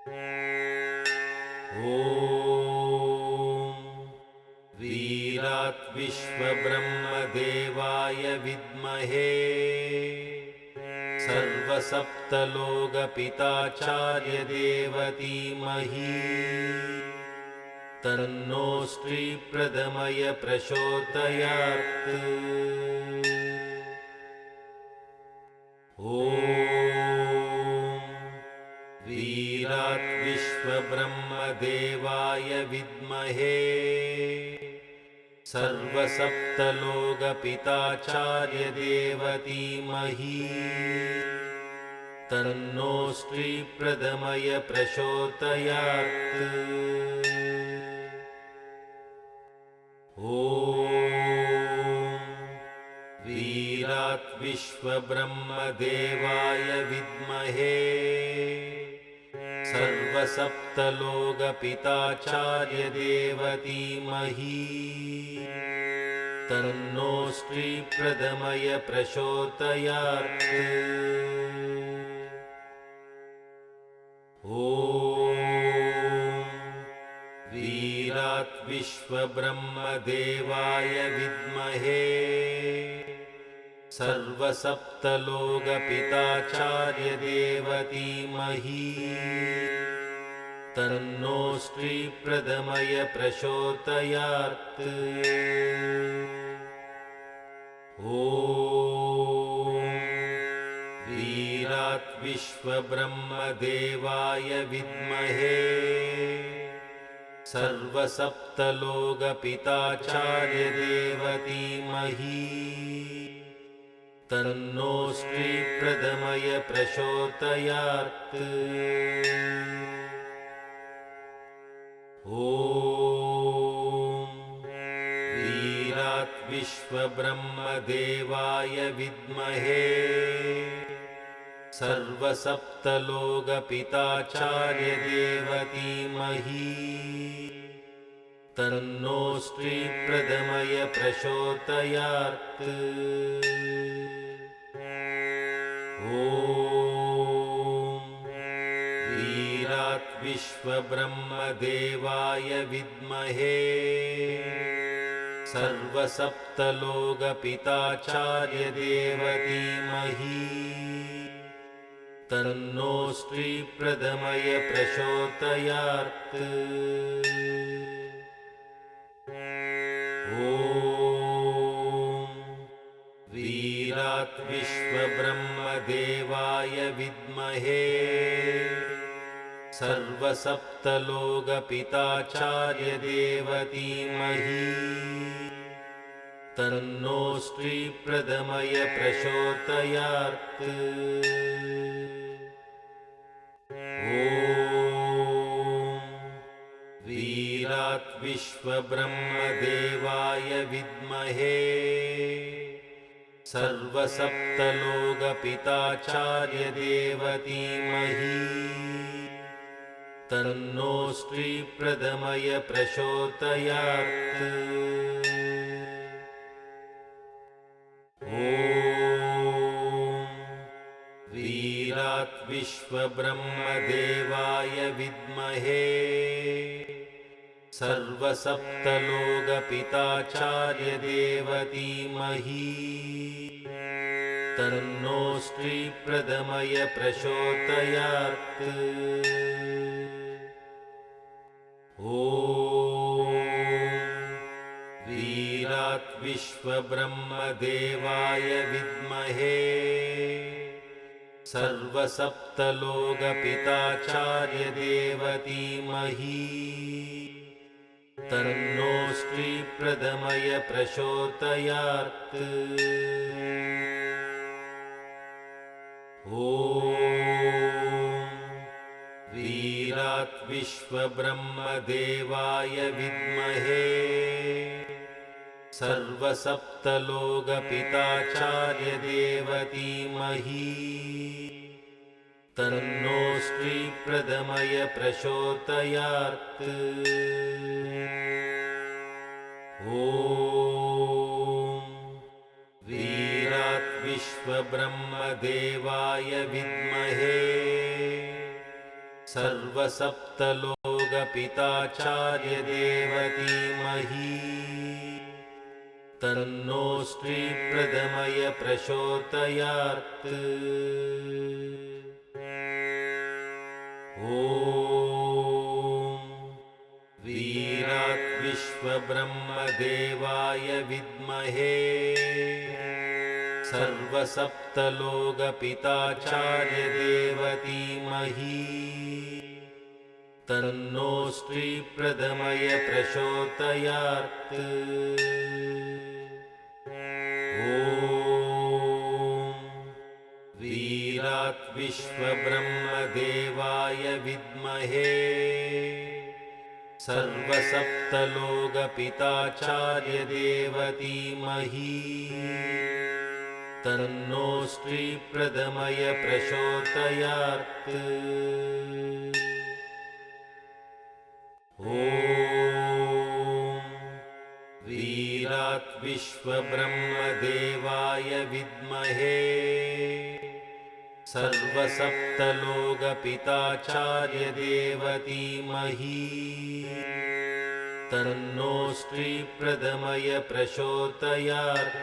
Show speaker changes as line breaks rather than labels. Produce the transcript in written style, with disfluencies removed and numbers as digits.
ॐ वीरात् विश्वब्रह्मदेवाय विद्महे सर्वसप्तलोकपिताचार्यदेवतीमहि तन्नो श्रीप्रदमय प्रचोदयात्। ॐ वीरात् विश्वब्रह्मदेवाय विद्महे सर्वसप्तलोकपिताचार्यदेवतीमहि तन्नो श्रीप्रदमय प्रचोदयात्। ॐ वीरात् विश्वब्रह्मदेवाय विद्महे सर्वसप्तलोकपिताचार्यदेवतीमहि तन्नो श्रीप्रदमय प्रचोदयात्। ॐ वीरात् विश्वब्रह्मदेवाय विद्महे सर्वसप्तलोकपिताचार्यदेवतीमहि तन्नो श्रीप्रदमय प्रचोदयात्। ॐ वीरात् विश्वब्रह्मदेवाय विद्महे सर्वसप्तलोकपिताचार्यदेवतीमहि तन्नो श्रीप्रदमय प्रचोदयात्। ॐ वीरात् विश्वब्रह्मदेवाय विद्महे सर्वसप्तलोकपिताचार्यदेवतीमहि तन्नो श्रीप्रदमय प्रचोदयात्। ॐ वीरात् विश्वब्रह्मदेवाय विद्महे सर्वसप्तलोकपिताचार्यदेवतीमहि तन्नो श्रीप्रदमय प्रचोदयात्। ॐ वीरात् विश्वब्रह्मदेवाय विद्महे सर्वसप्तलोकपिताचार्यदेवतीमहि तन्नो श्रीप्रदमय प्रचोदयात्। ॐ वीरात् विश्वब्रह्मदेवाय विद्महे सर्वसप्तलोकपिताचार्यदेवतीमहि तन्नो श्रीप्रदमय प्रचोदयात्। ॐ वीरात् विश्वब्रह्मदेवाय विद्महे सर्वसप्तलोकपिताचार्यदेवतीमहि तन्नो श्रीप्रदमय प्रचोदयात्। ॐ वीरात् विश्वब्रह्मदेवाय विद्महे सर्वसप्तलोकपिताचार्यदेवतीमहि तन्नो श्रीप्रदमय प्रचोदयात्। ॐ वीरात् विश्वब्रह्मदेवाय विद्महे सर्वसप्तलोकपिताचार्यदेवतीमहि तन्नो श्रीप्रदमय प्रचोदयात्। ॐ वीरात् विश्वब्रह्मदेवाय विद्महे सर्वसप्तलोकपिताचार्यदेवतीमहि तन्नो श्रीप्रदमय प्रचोदयात्। ॐ वीरात् विश्वब्रह्मदेवाय विद्महे सर्वसप्तलोकपिताचार्यदेवतीमहि तन्नो श्रीप्रदमय प्रचोदयात्। ॐ वीरात् विश्वब्रह्मदेवाय विद्महे सर्वसप्तलोकपिताचार्यदेवतीमहि तन्नो श्रीप्रदमय प्रचोदयात्। ॐ वीरात् विश्वब्रह्मदेवाय विद्महे सर्वसप्तलोकपिताचार्यदेवतीमहि तन्नो श्रीप्रदमय प्रचोदयात्।